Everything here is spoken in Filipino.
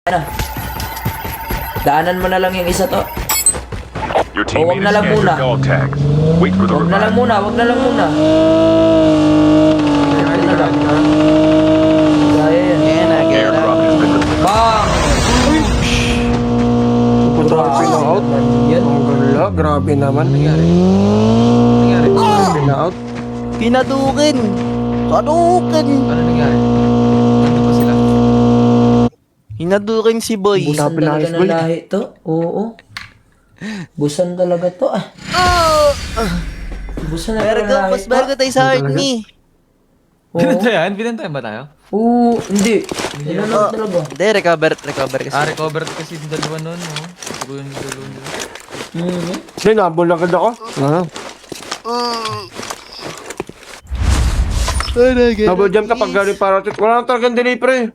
Ano? Daanan mo na lang yung isa to. Your Oh, wag teammate na has lang scanned muna. your dog tag. Wait for the Wag na lang revive. muna, wag na lang muna. Wag na lang. Kaya yan. Airdrop has been delivered. Bang! Grabe na out. naman yan. Ang gala, grabe naman. Nangyari. Pina-out. Pinadukin! Kadukin! Ano nangyari? Ano ba sila? Hinadukin si Boy. Busan Napinayos, talaga ng boy. lahi to. Oo. Busan talaga to ah. Busan talaga ng Bergo, lahi mas to. bergo tayo sa heart ni. Oo. Binantayan? Binantayan ba tayo? Oo, hindi. Ilan lang talaga. Hindi, recover kasi. Recover kasi yung dalawa nun, no? Siguro yung dalawa nun. Hindi, nabol agad ako. Double jump kapag galing paratit. Wala na talagang delivery.